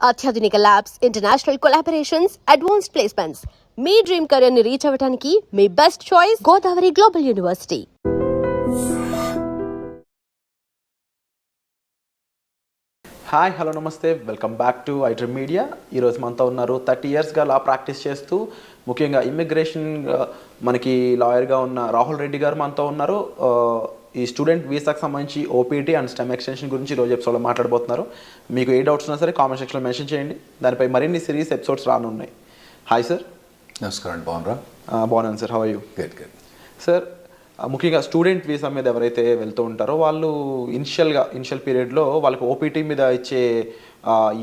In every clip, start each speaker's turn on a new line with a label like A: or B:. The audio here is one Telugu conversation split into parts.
A: అత్యాధునిక labs, international collaborations, advanced placements. మీ డ్రీమ్ కెరీర్ ని రీచ్ అవ్వడానికి మీ best choice Godavari global university.
B: Hi, hello, నమస్తే, welcome back to iDream media. ఈరోజు మనతో ఉన్నారు 30 ఇయర్స్గా లా ప్రాక్టీస్ చేస్తూ ముఖ్యంగా ఇమ్మిగ్రేషన్ మనకి లాయర్గా ఉన్న రాహుల్ రెడ్డి గారు మనతో ఉన్నారు. ఈ స్టూడెంట్ వీసాకు సంబంధించి ఓపీటీ అండ్ స్టెమ్ ఎక్స్టెన్షన్ గురించి ఈరోజు ఎపిసోడ్లో మాట్లాడబోతున్నారు. మీకు ఏ డౌట్స్ ఉన్నా సరే కామెంట్ సెక్షన్లో మెన్షన్ చేయండి. దానిపై మరిన్ని సిరీస్ ఎపిసోడ్స్ రానున్నాయి. Hi sir.
C: నమస్కారం. బాగున్నారా?
B: బాగున్నాను sir. How are you?
C: Good.
B: Sir, ముఖ్యంగా స్టూడెంట్ వీసా మీద ఎవరైతే వెళ్తూ ఉంటారో వాళ్ళు ఇనిషియల్ పీరియడ్లో వాళ్ళకి ఓపీటీ మీద ఇచ్చే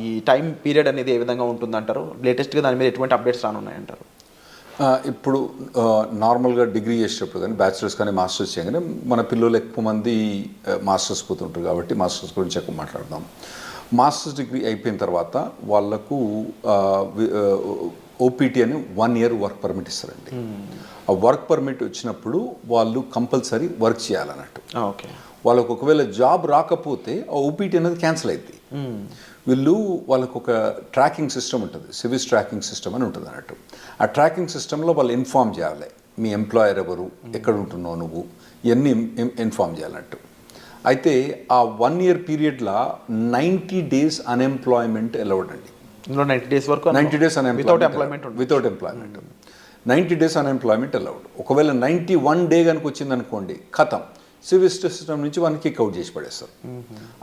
B: ఈ టైం పీరియడ్ అనేది ఏ విధంగా ఉంటుందంటారు? లేటెస్ట్గా దాని మీద ఎటువంటి అప్డేట్స్ రానున్నాయంటారు?
C: ఇప్పుడు నార్మల్గా డిగ్రీ చేసేటప్పుడు కానీ బ్యాచిలర్స్ కానీ మాస్టర్స్ చేయగానే మన పిల్లలు ఎక్కువ మంది మాస్టర్స్ పోతుంటారు కాబట్టి మాస్టర్స్ గురించి ఎక్కువ మాట్లాడదాం. మాస్టర్స్ డిగ్రీ అయిపోయిన తర్వాత వాళ్ళకు ఓపీటీ అని 1 year వర్క్ పర్మిట్ ఇస్తారండి. ఆ వర్క్ పర్మిట్ వచ్చినప్పుడు వాళ్ళు కంపల్సరీ వర్క్ చేయాలన్నట్టు.
B: ఓకే.
C: వాళ్ళకు ఒకవేళ జాబ్ రాకపోతే ఆ ఓపీటీ అనేది క్యాన్సిల్ అవుతుంది. వాళ్ళకు ఒక ట్రాకింగ్ సిస్టమ్ ఉంటుంది, సివిస్ ట్రాకింగ్ సిస్టమ్ అని ఉంటుంది అన్నట్టు. ఆ ట్రాకింగ్ సిస్టంలో వాళ్ళు ఇన్ఫామ్ చేయాలి, మీ ఎంప్లాయర్ ఎవరు, ఎక్కడ ఉంటున్నావు నువ్వు, ఇవన్నీ ఇన్ఫామ్ చేయాలన్నట్టు. అయితే ఆ 1 year పీరియడ్లో 90 days అన్ఎంప్లాయ్మెంట్ అలౌడ్ అండి.
B: 90 days వరకు
C: 90 days without employment 90 days unemployment allowed. ఒకవేళ 91 day కనుక వచ్చింది అనుకోండి, ఖతం, సివిల్ సిస్టమ్ నుంచి వన్ కిక్ అవుట్ చేసి పడేస్తారు.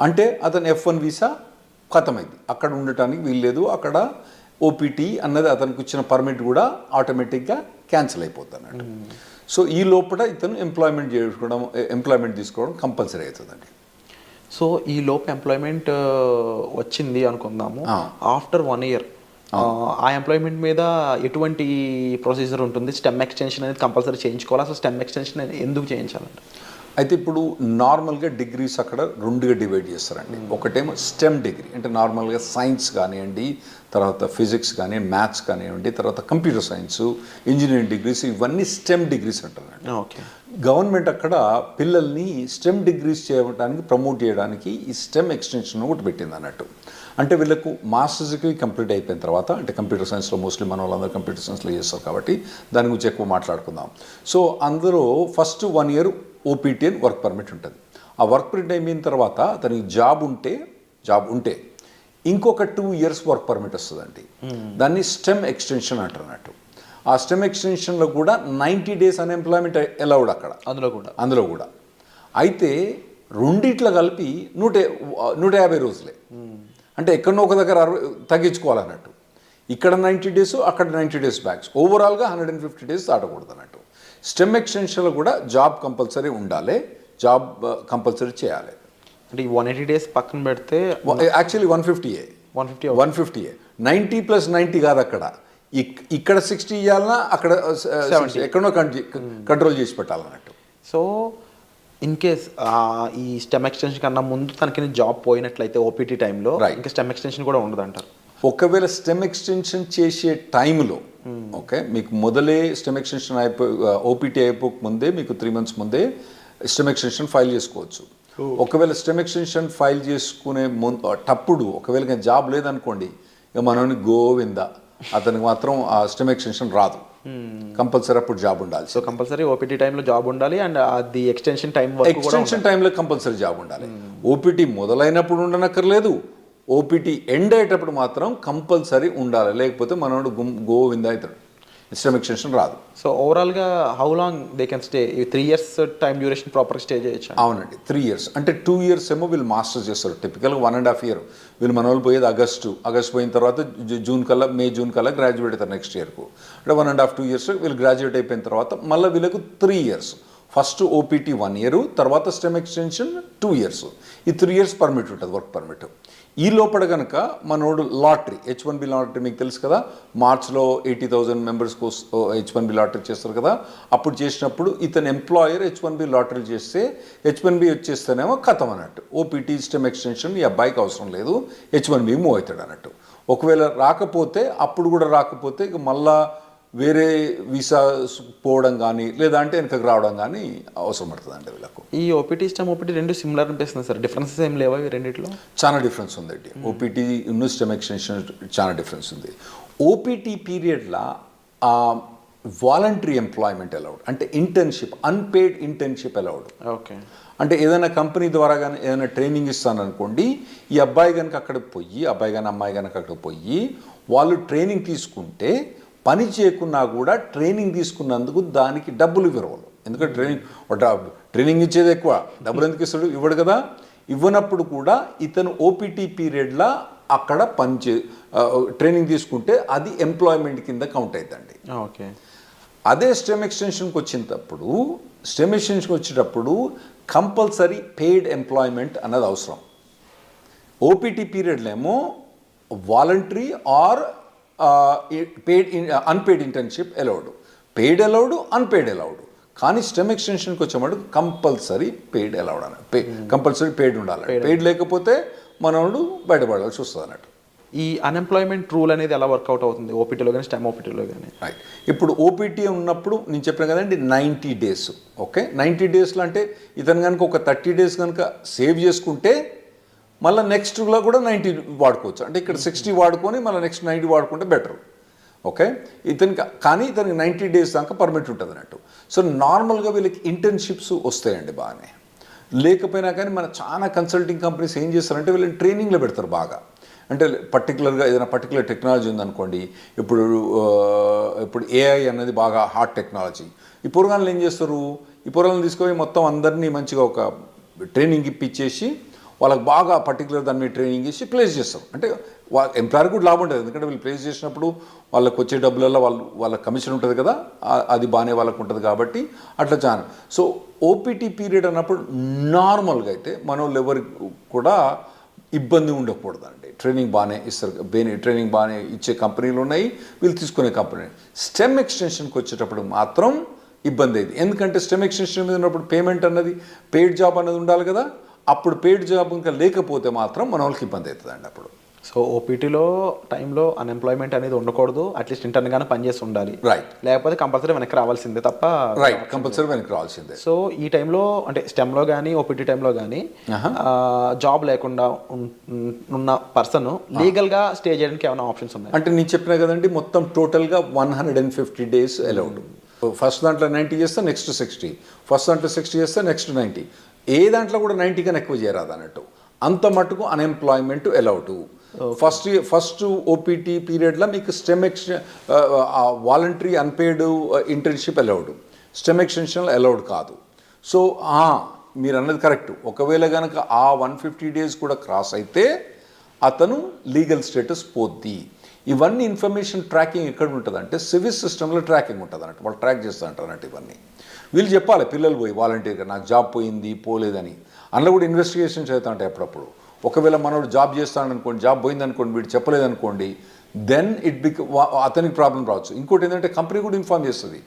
C: అంటే అతను F1 వీసా ఖతమైంది, అక్కడ ఉండటానికి వీల్లేదు, అక్కడ ఓపీటీ అన్నది అతనికి వచ్చిన పర్మిట్ కూడా ఆటోమేటిక్గా క్యాన్సిల్ అయిపోతుంది అన్నట్టు. సో ఈ లోపల ఇతను ఎంప్లాయ్మెంట్ తీసుకోవడం కంపల్సరీ అవుతుందండి.
B: సో ఈ లోపు ఎంప్లాయ్మెంట్ వచ్చింది అనుకుందాము, ఆఫ్టర్ 1 year ఆ ఎంప్లాయ్మెంట్ మీద ఎటువంటి ప్రొసీజర్ ఉంటుంది? స్టెమ్ ఎక్స్టెన్షన్ అనేది కంపల్సరీ చేయించుకోవాలి. అసలు స్టెమ్ ఎక్స్టెన్షన్ ఎందుకు చేయించాలండి?
C: అయితే ఇప్పుడు నార్మల్గా డిగ్రీస్ అక్కడ 2గా డివైడ్ చేస్తారండి. ఒకటేమో స్టెమ్ డిగ్రీ అంటే నార్మల్గా సైన్స్ కానివ్వండి, తర్వాత ఫిజిక్స్ కానీ, మ్యాథ్స్ కానివ్వండి, తర్వాత కంప్యూటర్ సైన్స్, ఇంజనీరింగ్ డిగ్రీస్, ఇవన్నీ స్టెమ్ డిగ్రీస్ అంటారండి.
B: ఓకే.
C: గవర్నమెంట్ అక్కడ పిల్లల్ని స్టెమ్ డిగ్రీస్ చేయడానికి ప్రమోట్ చేయడానికి ఈ స్టెమ్ ఎక్స్టెన్షన్ ఒకటి పెట్టింది అన్నట్టు. అంటే వీళ్ళకు మాస్టర్స్ డిగ్రీ కంప్లీట్ అయిపోయిన తర్వాత, అంటే కంప్యూటర్ సైన్స్లో మోస్ట్లీ మన వాళ్ళందరూ కంప్యూటర్ సైన్స్లో చేస్తారు కాబట్టి దాని గురించి ఎక్కువ మాట్లాడుకుందాం. సో అందులో ఫస్ట్ 1 year ఓపీటీ అని వర్క్ పర్మిట్ ఉంటుంది. ఆ వర్క్ పర్మిట్ అయిపోయిన తర్వాత అతనికి జాబ్ ఉంటే ఇంకొక 2 years వర్క్ పర్మిట్ వస్తుందండి. దాన్ని స్టెమ్ ఎక్స్టెన్షన్ అంటారు అన్నట్టు. ఆ స్టెమ్ ఎక్స్టెన్షన్లో కూడా 90 days అన్ఎంప్లాయ్మెంట్ అలౌడ్ అక్కడ, అందులో కూడా. అయితే రెండిట్లో కలిపి 150 రోజులే. అంటే ఎక్కడో ఒక దగ్గర తగ్గించుకోవాలన్నట్టు. ఇక్కడ 90 days, అక్కడ 90 days బ్యాక్స్, ఓవరాల్గా 150 days దాటకూడదు అన్నట్టు. స్టెమ్ ఎక్స్టెన్షన్లో కూడా జాబ్ కంపల్సరీ ఉండాలి, జాబ్ కంపల్సరీ చేయాలి.
B: అంటే ఈ 180 days పక్కన పెడితే
C: యాక్చువల్లీ 150 90 + 90 కాదు అక్కడ. ఇక్కడ 60 ఇవ్వాలన్నా అక్కడ 70 ఎక్కడో కంట్రోల్ చేసి పెట్టాలన్నట్టు.
B: సో ఇన్ కేస్ ఈ స్టెమ్ ఎక్స్టెన్షన్ కన్నా ముందు తనకి జాబ్ పోయినట్లయితే ఓపీటీ టైంలో ఇంకా స్టెమ్ ఎక్స్టెన్షన్ కూడా ఉండదు అంటారు.
C: ఒకవేళ స్టెమ్ ఎక్స్టెన్షన్ చేసే టైంలో ఓకే, మీకు మొదలే స్టెమ్ ఎక్స్టెన్షన్ ఓపీటీ అయిపోక ముందే మీకు 3 months ముందే స్టెమ్ ఎక్స్టెన్షన్ ఫైల్ చేసుకోవచ్చు. ఒకవేళ స్టెమ్ ఎక్స్టెన్షన్ ఫైల్ చేసుకునే తప్పుడు ఒకవేళ జాబ్ లేదనుకోండి, ఇక మనోని గోవింద, అతనికి మాత్రం ఆ స్టెమ్ ఎక్స్టెన్షన్ రాదు. కంపల్సరీ అప్పుడు జాబ్ ఉండాలి.
B: సో కంపల్సరీ ఓపీటీ టైంలో జాబ్ ఉండాలి అండ్ అది ఎక్స్టెన్షన్
C: టైంలో కంపల్సరీ జాబ్ ఉండాలి. ఓపీటీ మొదలైనప్పుడు ఉండనక్కర్లేదు, ఓపీటీ ఎండ్ అయ్యేటప్పుడు మాత్రం కంపల్సరీ ఉండాలి, లేకపోతే మనోడు గోవింద అవుతాడు, స్టెమ్ ఎక్స్టెన్షన్ రాదు.
B: సో ఓవరాల్గా how long they can stay? 3 years time duration ప్రాపర్గా స్టే చేయొచ్చు?
C: అవునండి, 3 years. అంటే 2 years ఏమో వీళ్ళు మాస్టర్స్ చేస్తారు. టిపికల్గా 1.5 year. వీళ్ళు మన వాళ్ళు పోయేది ఆగస్టు పోయిన తర్వాత మే జూన్ కల్లా గ్రాడ్యుయేట్ అవుతారు నెక్స్ట్ ఇయర్కు. అంటే 1.5-2 years వీళ్ళు గ్రాడ్యుయేట్ అయిపోయిన తర్వాత మళ్ళీ వీళ్ళకు 3 years. ఫస్ట్ ఓపీటీ 1 year, తర్వాత స్టెమ్ ఎక్స్టెన్షన్ 2 years. ఈ 3 years పర్మిట్ ఉంటుంది, వర్క్ పర్మిట్. ఈ లోపల కనుక మనోడు లాటరీ, H1B లాటరీ మీకు తెలుసు కదా, మార్చ్లో 80,000 members H1B లాటరీ చేస్తారు కదా. అప్పుడు చేసినప్పుడు ఇతను ఎంప్లాయర్ H1B లాటరీ చేస్తే H1B వచ్చేస్తేనేమో ఖతం అన్నట్టు. ఓపీటీ స్టెమ్ ఎక్స్టెన్షన్ ఈ అబ్బాయికి అవసరం లేదు, H1B మూవ్ అవుతాడు అన్నట్టు. ఒకవేళ రాకపోతే, అప్పుడు కూడా రాకపోతే ఇక మళ్ళా వేరే వీసా పోవడం కానీ లేదా అంటే వెనకకు రావడం కానీ అవసరం పడుతుందండి వీళ్ళకు.
B: ఈ ఓపీటీ స్టెమ్ ఓపీటీ రెండు సిమిలర్ అనిపిస్తుంది సార్, డిఫరెన్సెస్ ఏం లేవా ఈ రెండిట్లో?
C: చాలా డిఫరెన్స్ ఉందండి. ఓపీటీ స్టెమ్ ఎక్స్టెన్షన్ చాలా డిఫరెన్స్ ఉంది. ఓపీటీ పీరియడ్లో వాలంటరీ ఎంప్లాయ్మెంట్ అలౌడ్, అంటే internship, unpaid internship allowed.
B: Okay,
C: అంటే ఏదైనా కంపెనీ ద్వారా కానీ ఏదైనా ట్రైనింగ్ ఇస్తాననుకోండి, ఈ అబ్బాయి కనుక అక్కడికి పోయి, అబ్బాయి కానీ అమ్మాయి కనుక అక్కడికి పోయి వాళ్ళు ట్రైనింగ్ తీసుకుంటే పని చేయకున్నా కూడా ట్రైనింగ్ తీసుకున్నందుకు దానికి డబ్బులు ఇవ్వరు వాళ్ళు. ఎందుకంటే ట్రైనింగ్ ఇచ్చేది ఎక్కువ, డబ్బులు ఎందుకు ఇస్తాడు? ఇవ్వడు కదా. ఇవ్వనప్పుడు కూడా ఇతను ఓపీటీ పీరియడ్లో అక్కడ ట్రైనింగ్ తీసుకుంటే అది ఎంప్లాయ్మెంట్ కింద కౌంట్ అవుతుందండి.
B: ఓకే.
C: అదే స్టెమ్ ఎక్స్టెన్షన్కి వచ్చేటప్పుడు కంపల్సరీ పెయిడ్ ఎంప్లాయ్మెంట్ అన్నది అవసరం. ఓపీటీ పీరియడ్లో ఏమో voluntary or unpaid internship allowed, paid allowed, unpaid allowed. కానీ స్టెమ్ ఎక్స్టెన్షన్కి వచ్చేవాడు కంపల్సరీ పెయిడ్ అలౌడ్ అన్నట్టు, కంపల్సరీ పెయిడ్ ఉండాలి. పెయిడ్ లేకపోతే మనోడు బయటపడాల్సి వస్తుంది అన్నట్టు.
B: ఈ అన్ఎంప్లాయ్మెంట్ రూల్ అనేది ఎలా వర్కౌట్ అవుతుంది ఓపీటీలో కానీ స్టెమ్ ఓపీటీలో కానీ?
C: రైట్. ఇప్పుడు ఓపీటీ ఉన్నప్పుడు నేను చెప్పిన కదండి 90 days. ఓకే, 90 daysలో అంటే ఇతను కనుక ఒక 30 days కనుక సేవ్ చేసుకుంటే మళ్ళీ నెక్స్ట్లో కూడా 90 వాడుకోవచ్చు. అంటే ఇక్కడ 60 వాడుకొని మళ్ళీ నెక్స్ట్ 90 వాడుకుంటే బెటర్. ఓకే, కానీ ఇతనికి 90 days దాకా పర్మిట్ ఉంటుంది అన్నట్టు. సో నార్మల్గా వీళ్ళకి ఇంటర్న్షిప్స్ వస్తాయండి బాగానే. లేకపోయినా కానీ మన చాలా కన్సల్టింగ్ కంపెనీస్ ఏం చేస్తారంటే వీళ్ళని ట్రైనింగ్లో పెడతారు బాగా. అంటే పర్టికులర్గా ఏదైనా పర్టికులర్ టెక్నాలజీ ఉందనుకోండి, ఇప్పుడు ఏఐ అనేది బాగా హాట్ టెక్నాలజీ. ఈ పూర్వగాలను ఏం చేస్తారు, ఈ పూర్వగాలను తీసుకొని మొత్తం అందరినీ మంచిగా ఒక ట్రైనింగ్ ఇప్పించేసి వాళ్ళకి బాగా పర్టికులర్ దాని మీద ట్రైనింగ్ చేసి ప్లేస్ చేస్తారు. అంటే ఎంప్లాయర్ కూడా లాభం ఉంటుంది, ఎందుకంటే వీళ్ళు ప్లేస్ చేసినప్పుడు వాళ్ళకి వచ్చే డబ్బులలో వాళ్ళ కమిషన్ ఉంటుంది కదా, అది బాగానే వాళ్ళకు ఉంటుంది కాబట్టి అట్లా చాలా. సో ఓపీటీ పీరియడ్ అన్నప్పుడు నార్మల్గా అయితే మన వాళ్ళు ఎవరికి కూడా ఇబ్బంది ఉండకూడదండి. ట్రైనింగ్ బాగానే ఇస్తారు, ట్రైనింగ్ బాగానే ఇచ్చే కంపెనీలు ఉన్నాయి, వీళ్ళు తీసుకునే కంపెనీ. స్టెమ్ ఎక్స్టెన్షన్కి వచ్చేటప్పుడు మాత్రం ఇబ్బంది అయింది. ఎందుకంటే స్టెమ్ ఎక్స్టెన్షన్ మీద ఉన్నప్పుడు పేమెంట్ అన్నది, పెయిడ్ జాబ్ అన్నది ఉండాలి కదా. అప్పుడు పెయిడ్ జాబ్ ఇంకా లేకపోతే మాత్రం మన వాళ్ళకి ఇబ్బంది అవుతుందండి అప్పుడు.
B: సో ఓపీటీలో టైంలో అన్ఎంప్లాయ్మెంట్ అనేది ఉండకూడదు, అట్లీస్ట్ ఇంటర్న్గానే పనిచేసి ఉండాలి.
C: రైట్.
B: లేకపోతే కంపల్సరీ వెనక్కి రావాల్సిందే తప్ప.
C: రైట్, కంపల్సరీ వెనక్కి రావాల్సిందే.
B: సో ఈ టైంలో అంటే స్టెమ్లో కానీ ఓపీటీ టైంలో కానీ జాబ్ లేకుండా ఉన్న పర్సన్ లీగల్గా స్టే చేయడానికి ఏమైనా ఆప్షన్స్ ఉన్నాయి?
C: అంటే నేను చెప్పినా కదండి, మొత్తం టోటల్గా 150 days అలౌడ్. ఫస్ట్ దాంట్లో 90 చేస్తే నెక్స్ట్ 60, ఫస్ట్ దాంట్లో 60 చేస్తే నెక్స్ట్ 90. ఏ దాంట్లో కూడా 90 కన్నా ఎక్కువ చేయరాదు అన్నట్టు. అంత మటుకు అన్ఎంప్లాయ్మెంట్ అలౌడ్. ఫస్ట్ ఓపీటీ పీరియడ్లో మీకు stem voluntary unpaid internship allowed, stem extension allowed కాదు. సో మీరు అన్నది కరెక్ట్. ఒకవేళ కనుక ఆ 150 days కూడా క్రాస్ అయితే అతను లీగల్ స్టేటస్ పోద్ది. ఇవన్నీ ఇన్ఫర్మేషన్ ట్రాకింగ్ ఎక్కడ ఉంటుంది అంటే సివిల్ సిస్టంలో ట్రాకింగ్ ఉంటుంది అన్నట్టు. వాళ్ళు ట్రాక్ చేస్తూ ఉంటారు అన్నట్టు. ఇవన్నీ వీళ్ళు చెప్పాలి, పిల్లలు పోయి వాలంటీర్గా నాకు జాబ్ పోయింది పోలేదని. అందులో కూడా ఇన్వెస్టిగేషన్స్ అవుతా ఉంటాయి అప్పుడప్పుడు. ఒకవేళ మనోడు జాబ్ చేస్తాడనుకోండి, జాబ్ పోయిందనుకోండి, వీడు చెప్పలేదనుకోండి, దెన్ అతనికి ప్రాబ్లం రావచ్చు. ఇంకోటి ఏంటంటే కంపెనీ కూడా ఇన్ఫార్మ్ చేస్తుంది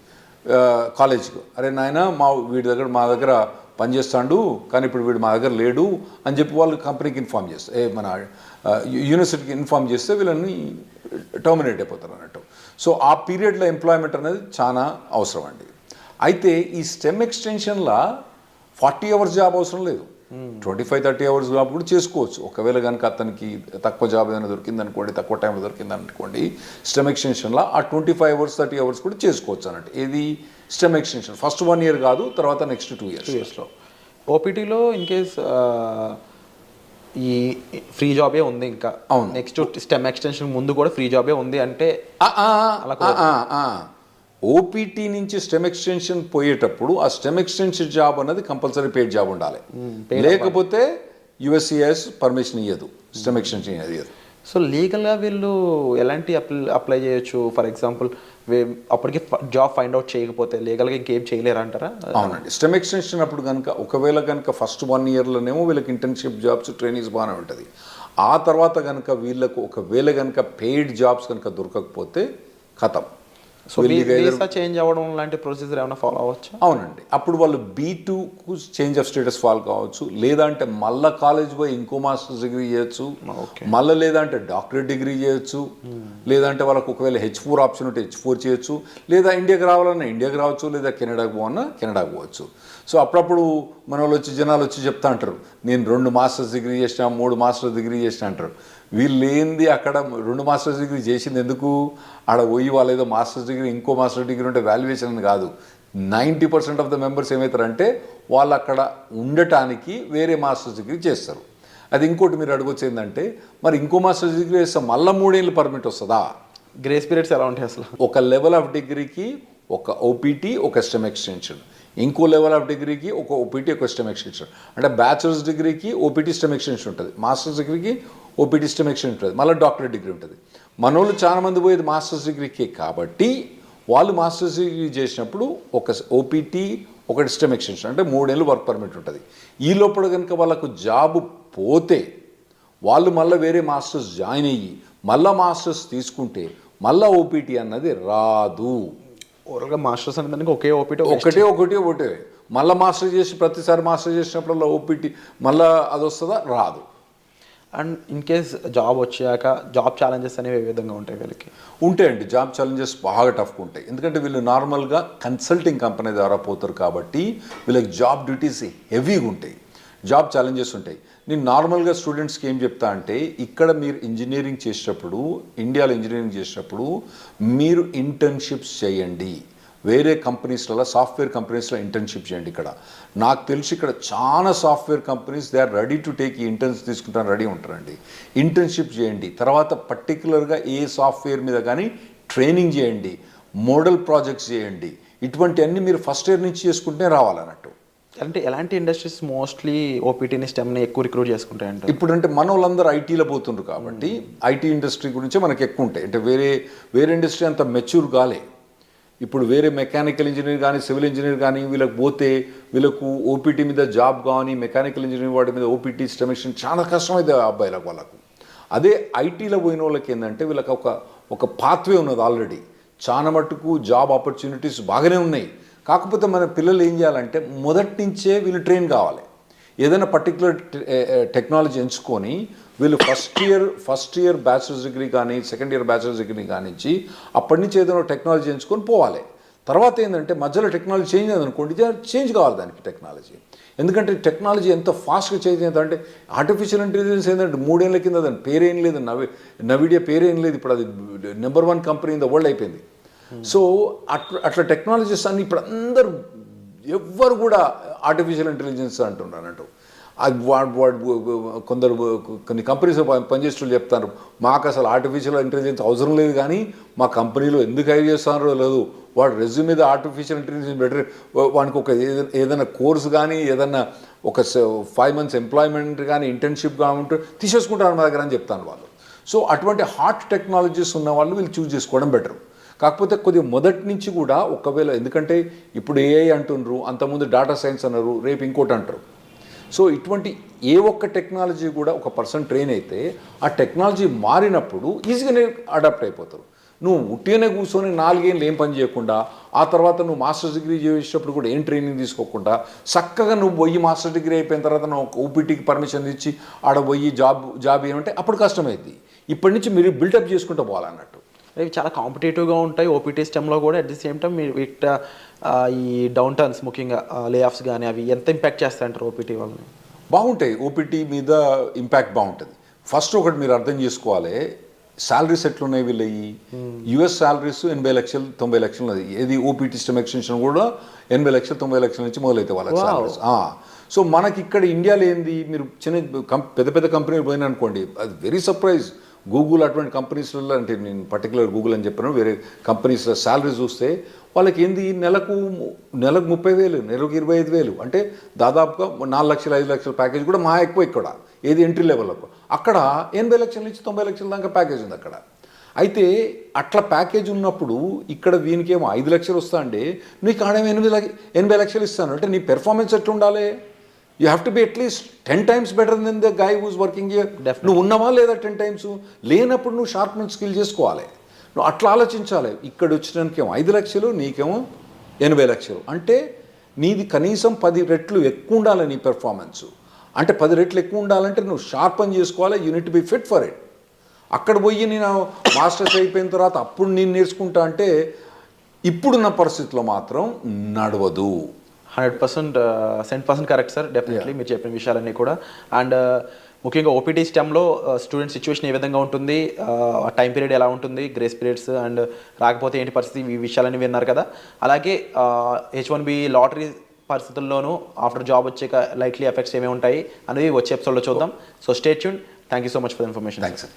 C: కాలేజ్కు, అరే నాయన మా దగ్గర పనిచేస్తాడు కానీ ఇప్పుడు వీడు మా దగ్గర లేడు అని చెప్పి వాళ్ళు కంపెనీకి ఇన్ఫార్మ్ చేస్తారు, మన యూనివర్సిటీకి ఇన్ఫార్మ్ చేస్తే వీళ్ళని టర్మినేట్ అయిపోతారు అన్నట్టు. సో ఆ పీరియడ్లో ఎంప్లాయ్మెంట్ అనేది చాలా అవసరం అండి. అయితే ఈ స్టెమ్ ఎక్స్టెన్షన్లో 40 hours జాబ్ అవసరం లేదు, 25-30 hours జాబ్ కూడా చేసుకోవచ్చు. ఒకవేళ కనుక అతనికి తక్కువ జాబ్ ఏదైనా దొరికిందనుకోండి, తక్కువ టైంలో దొరికిందనుకోండి, స్టెమ్ ఎక్స్టెన్షన్లో ఆ 25 hours 30 hours కూడా చేసుకోవచ్చు అన్నట్టు. ఏది స్టెమ్ ఎక్స్టెన్షన్ ఫస్ట్ 1 year కాదు, తర్వాత నెక్స్ట్ 2 yearsలో.
B: ఓపీటీలో ఇన్ కేస్ ఈ ఫ్రీ జాబే ఉంది ఇంకా, అవును, నెక్స్ట్ స్టెమ్ ఎక్స్టెన్షన్ ముందు కూడా ఫ్రీ జాబే ఉంది అంటే
C: ఓపీటీ నుంచి స్టెమ్ ఎక్స్టెన్షన్ పోయేటప్పుడు ఆ స్టెమ్ ఎక్స్టెన్షన్ జాబ్ అనేది కంపల్సరీ పెయిడ్ జాబ్ ఉండాలి. లేకపోతే యుఎస్సిఐఎస్ పర్మిషన్ ఇవ్వదు, స్టెమ్ ఎక్స్టెన్షన్ ఇవ్వదు.
B: సో లీగల్గా వీళ్ళు ఎలాంటి అప్లై చేయొచ్చు? ఫర్ ఎగ్జాంపుల్ అప్పటికి జాబ్ ఫైండ్ అవుట్ చేయకపోతే లీగల్గా ఇంకేం చేయలేరు అంటారా?
C: అవునండి. స్టెమ్ ఎక్స్టెన్షన్ అప్పుడు కనుక ఒకవేళ కనుక ఫస్ట్ 1 yearలోనేమో వీళ్ళకి ఇంటర్న్షిప్ జాబ్స్ ట్రైనింగ్స్ బాగానే ఉంటుంది. ఆ తర్వాత కనుక వీళ్ళకు ఒకవేళ కనుక పెయిడ్ జాబ్స్ కనుక దొరకకపోతే ఖతం.
B: సో వీసా చేంజ్ అవ్వడం లాంటి ప్రొసీజర్ ఏమైనా ఫాలో అవ్వచ్చా?
C: అవునండి, అప్పుడు వాళ్ళు B2కు చేంజ్ ఆఫ్ స్టేటస్ ఫాల్ కావచ్చు, లేదంటే మళ్ళీ కాలేజ్ పోయి ఇంకో మాస్టర్స్ డిగ్రీ చేయొచ్చు, మళ్ళీ లేదంటే డాక్టరేట్ డిగ్రీ చేయొచ్చు, లేదంటే వాళ్ళకు ఒకవేళ H4 ఆప్షన్ ఉంటే H4 చేయొచ్చు, లేదా ఇండియాకి రావాలన్నా ఇండియాకి రావచ్చు, లేదా కెనడాకి పోవన్నా కెనడాకి పోవచ్చు. సో అప్పుడప్పుడు మన వాళ్ళు వచ్చి జనాలు వచ్చి చెప్తా అంటారు, నేను 2 మాస్టర్స్ డిగ్రీ చేసిన, 3 మాస్టర్స్ డిగ్రీ చేసిన అంటారు. వీళ్ళు ఏంది అక్కడ 2 మాస్టర్స్ డిగ్రీ చేసింది ఎందుకు? ఆడ పోయి వాళ్ళు ఏదో మాస్టర్స్ డిగ్రీ ఇంకో మాస్టర్ డిగ్రీ ఉంటే వాల్యుయేషన్ అని కాదు. 90% ఆఫ్ ద మెంబర్స్ ఏమవుతారంటే వాళ్ళు అక్కడ ఉండటానికి వేరే మాస్టర్స్ డిగ్రీ చేస్తారు. అది ఇంకోటి మీరు అడగొచ్చు ఏంటంటే, మరి ఇంకో మాస్టర్స్ డిగ్రీ చేస్తే మళ్ళీ 3 ఏళ్ళు పర్మిట్ వస్తుందా?
B: గ్రేస్ పీరియడ్స్ ఎలా ఉంటాయి అసలు?
C: ఒక లెవెల్ ఆఫ్ డిగ్రీకి ఒక OPT, ఒక స్టెమ్ ఎక్స్టెన్షన్, ఇంకో లెవెల్ ఆఫ్ డిగ్రీకి ఒక OPT, ఒక స్టెమ్ ఎక్స్టెన్షన్. అంటే బ్యాచిలర్స్ డిగ్రీకి OPT స్టెమ్ ఎక్స్టెన్షన్ ఉంటుంది, మాస్టర్స్ డిగ్రీకి OPT స్టెమ్ ఎక్స్టెన్షన్ ఉంటుంది, మళ్ళీ డాక్టరేట్ డిగ్రీ ఉంటుంది. మనోళ్ళు చాలా మంది పోయేది మాస్టర్స్ డిగ్రీకి, కాబట్టి వాళ్ళు మాస్టర్స్ డిగ్రీ చేసినప్పుడు ఒక OPT, ఒకటి స్టెమ్ ఎక్స్టెన్షన్, అంటే 3 ఏళ్ళు వర్క్ పర్మిట్ ఉంటుంది. ఈ లోపల కనుక వాళ్ళకు జాబ్ పోతే వాళ్ళు మళ్ళీ వేరే మాస్టర్స్ జాయిన్ అయ్యి మళ్ళీ మాస్టర్స్ తీసుకుంటే మళ్ళీ OPT అన్నది రాదు.
B: ఓవరాల్గా మాస్టర్స్ అనే దానికి
C: ఒకటే మళ్ళీ మాస్టర్ చేసి ప్రతిసారి మాస్టర్ చేసినప్పుడల్లా OPT మళ్ళీ అది వస్తుందా? రాదు.
B: అండ్ ఇన్ కేస్ జాబ్ వచ్చాక జాబ్ ఛాలెంజెస్ అనేవి ఏ విధంగా ఉంటాయి వీళ్ళకి?
C: ఉంటాయండి, జాబ్ ఛాలెంజెస్ బాగా టఫ్గా ఉంటాయి. ఎందుకంటే వీళ్ళు నార్మల్గా కన్సల్టింగ్ కంపెనీ ద్వారా పోతారు కాబట్టి వీళ్ళకి జాబ్ డ్యూటీస్ హెవీగా ఉంటాయి, జాబ్ ఛాలెంజెస్ ఉంటాయి. నేను నార్మల్గా స్టూడెంట్స్కి ఏం చెప్తా అంటే, ఇక్కడ మీరు ఇంజనీరింగ్ చేసేటప్పుడు, ఇండియాలో ఇంజనీరింగ్ చేసేటప్పుడు మీరు ఇంటర్న్షిప్స్ చేయండి. వేరే కంపెనీస్లలో, సాఫ్ట్వేర్ కంపెనీస్లో ఇంటర్న్షిప్ చేయండి. ఇక్కడ నాకు తెలిసి ఇక్కడ చాలా software companies they are ready to take ఈ ఇంటర్న్స్ తీసుకుంటాను రెడీ ఉంటారండి. ఇంటర్న్షిప్ చేయండి, తర్వాత పర్టికులర్గా ఏ సాఫ్ట్వేర్ మీద కానీ ట్రైనింగ్ చేయండి, మోడల్ ప్రాజెక్ట్స్ చేయండి. ఇటువంటివన్నీ మీరు ఫస్ట్ ఇయర్ నుంచి చేసుకుంటే రావాలన్నట్టు.
B: అంటే ఎలాంటి ఇండస్ట్రీస్ మోస్ట్లీ OPTని స్టెమ్ని ఎక్కువ రిక్రూట్ చేసుకుంటాయంటే?
C: ఇప్పుడు అంటే మన వాళ్ళందరూ ఐటీలో పోతుండ్రు కాబట్టి IT ఇండస్ట్రీ గురించే మనకి ఎక్కువ ఉంటాయి. అంటే వేరే ఇండస్ట్రీ అంత మెచ్యూర్ కాలే. ఇప్పుడు వేరే మెకానికల్ ఇంజనీర్ కానీ, సివిల్ ఇంజనీర్ కానీ వీళ్ళకి పోతే వీళ్ళకు OPT మీద జాబ్ కానీ, మెకానికల్ ఇంజనీర్ వాటి మీద OPT స్టెమ్ ఎక్స్టెన్షన్ చాలా కష్టమైంది అబ్బాయిలకు వాళ్ళకు. అదే ఐటీలో పోయిన వాళ్ళకి ఏంటంటే వీళ్ళకి ఒక పాత్వే ఉన్నది ఆల్రెడీ. చాలా మట్టుకు జాబ్ ఆపర్చునిటీస్ బాగానే ఉన్నాయి. కాకపోతే మన పిల్లలు ఏం చేయాలంటే మొదటి నుంచే వీళ్ళు ట్రైన్ కావాలి. ఏదైనా పర్టికులర్ టెక్నాలజీ ఎంచుకొని వీళ్ళు ఫస్ట్ ఇయర్ బ్యాచిలర్స్ డిగ్రీ కానీ, సెకండ్ ఇయర్ బ్యాచిలర్స్ డిగ్రీ కానించి అప్పటి నుంచి ఏదైనా టెక్నాలజీ ఎంచుకొని పోవాలి. తర్వాత ఏంటంటే మధ్యలో టెక్నాలజీ చేంజ్ అయింది అనుకోండి, చేంజ్ కావాలి దానికి టెక్నాలజీ. ఎందుకంటే టెక్నాలజీ ఎంత ఫాస్ట్గా చేంజ్ అవుతుందంటే, ఆర్టిఫిషియల్ ఇంటెలిజెన్స్ ఏంటంటే 3 ఏళ్ళ కింద దాని పేరేం లేదు, నవిడియా పేరేం లేదు. ఇప్పుడు అది number 1 company in the world అయిపోయింది. సో అట్లా టెక్నాలజీస్ అన్ని ఇప్పుడు అందరూ ఎవ్వరు కూడా ఆర్టిఫిషియల్ ఇంటెలిజెన్స్ అంటున్నారు అన్నట్టు. అది కొన్ని కంపెనీస్ పనిచేస్తూ చెప్తారు, మాకు అసలు ఆర్టిఫిషియల్ ఇంటెలిజెన్స్ అవసరం లేదు, కానీ మా కంపెనీలో ఎందుకు హైర్ చేస్తున్నారో లేదు, వాడు రెజ్యూమ్ మీద ఆర్టిఫిషియల్ ఇంటెలిజెన్స్ బెటర్, వానికి ఒక ఏదైనా కోర్స్ కానీ, ఏదైనా ఒక 5 months ఎంప్లాయ్మెంట్ కానీ, ఇంటర్న్షిప్ కానీ ఉంటే తీసేసుకుంటారు మా దగ్గర అని చెప్తాను వాళ్ళు. సో అటువంటి హాట్ టెక్నాలజీస్ ఉన్న వాళ్ళు వీళ్ళు చూస్ చేసుకోవడం బెటర్. కాకపోతే కొద్దిగా మొదటి నుంచి కూడా ఒకవేళ, ఎందుకంటే ఇప్పుడు AI అంటున్నారు, అంతకుముందు డేటా సైన్స్ అన్నారు, రేపు ఇంకోటి అంటారు. సో ఇటువంటి ఏ ఒక్క టెక్నాలజీ కూడా ఒక పర్సన్ ట్రైన్ అయితే ఆ టెక్నాలజీ మారినప్పుడు ఈజీగానే అడాప్ట్ అయిపోతారు. నువ్వు ఉట్టిగానే కూర్చొని 4 ఏళ్ళు ఏం పని చేయకుండా, ఆ తర్వాత నువ్వు మాస్టర్స్ డిగ్రీ చేసేటప్పుడు కూడా ఏం ట్రైనింగ్ తీసుకోకుండా చక్కగా నువ్వు పోయి మాస్టర్ డిగ్రీ అయిపోయిన తర్వాత నువ్వు OPTకి పర్మిషన్ ఇచ్చి ఆడ పోయి జాబ్ ఏమంటే అప్పుడు కష్టమైంది. ఇప్పటి నుంచి మీరు బిల్డప్ చేసుకుంటూ పోవాలన్నట్టు.
B: ఇవి చాలా కాంపిటేటివ్గా ఉంటాయి OPT స్టెమ్లో కూడా. అట్ ది సేమ్ టైం మీరు ఈ డౌన్ టర్న్స్, ముఖ్యంగా లే ఆఫ్స్ కానీ అవి ఎంత ఇంపాక్ట్ చేస్తాయంటారు OPT వాళ్ళని?
C: బాగుంటాయి, OPT మీద ఇంపాక్ట్ బాగుంటుంది. ఫస్ట్ ఒకటి మీరు అర్థం చేసుకోవాలి, శాలరీస్ ఎట్లున్నాయి వీళ్ళవి. US శాలరీస్ 80 లక్షలు 90 లక్షలు. ఏది OPT స్టెమ్ ఎక్స్టెన్షన్ కూడా 80 లక్షలు 90 లక్షల నుంచి మొదలైతే వాళ్ళకి శాలరీస్. సో మనకి ఇక్కడ ఇండియాలో ఏంది, మీరు పెద్ద కంపెనీలు పోయినా అనుకోండి, అది వెరీ సర్ప్రైజ్. గూగుల్ అటువంటి కంపెనీస్లలో, అంటే నేను పర్టికులర్ గూగుల్ అని చెప్పాను, వేరే కంపెనీస్లో శాలరీ చూస్తే వాళ్ళకి ఏంది నెలకు 30,000, నెలకు 25,000, అంటే దాదాపుగా 4 లక్షలు 5 లక్షల ప్యాకేజ్ కూడా మా ఎక్కువ ఇక్కడ. ఏది ఎంట్రీ లెవెల్లో అక్కడ 80 లక్షల నుంచి 90 లక్షల దాకా ప్యాకేజ్ ఉంది అక్కడ. అయితే అట్లా ప్యాకేజ్ ఉన్నప్పుడు ఇక్కడ వీనికేమో 5 లక్షలు వస్తా అంటే నీకు ఆడేమో 80 లక్షలు ఇస్తాను అంటే నీ పెర్ఫార్మెన్స్ ఎట్లా ఉండాలి? You have to be at least 10 times better than the guy who's working here. నువ్వు ఉన్నావా లేదా 10 times? లేనప్పుడు నువ్వు షార్ప్నెస్ స్కిల్ చేసుకోవాలి. నువ్వు అట్లా ఆలోచించాలి. ఇక్కడ వచ్చినానికేమో 5 లక్షలు, నీకేమో 80 లక్షలు. అంటే నీది కనీసం 10 రెట్లు ఎక్కువ ఉండాలి నీ పెర్ఫార్మెన్స్. అంటే 10 రెట్లు ఎక్కువ ఉండాలంటే నువ్వు షార్ప్ పని చేసుకోవాలి. Unit be fit for it. అక్కడ పోయి నేను మాస్టర్స్ అయిపోయిన తర్వాత అప్పుడు నేను నేర్చుకుంటా అంటే ఇప్పుడున్న పరిస్థితిలో మాత్రం నడవదు.
B: 100% కరెక్ట్ సార్. డెఫినెట్లీ మీరు చెప్పిన విషయాలన్నీ కూడా. అండ్ ముఖ్యంగా ఓపీటీ స్టెమ్లో స్టూడెంట్ సిచ్యువేషన్ ఏ విధంగా ఉంటుంది, టైం పీరియడ్ ఎలా ఉంటుంది, గ్రేస్ పీరియడ్స్ అండ్ రాకపోతే ఏంటి పరిస్థితి, ఈ విషయాలన్నీ విన్నారు కదా. అలాగే H1B లాటరీ పరిస్థితుల్లోనూ ఆఫ్టర్ జాబ్ వచ్చాక లైక్లీ ఎఫెక్ట్స్ ఏమేమి ఉంటాయి అనేవి వచ్చే ఎపిసోడ్లో చూద్దాం. So stay tuned. Thank you so much for the information.
C: Thanks.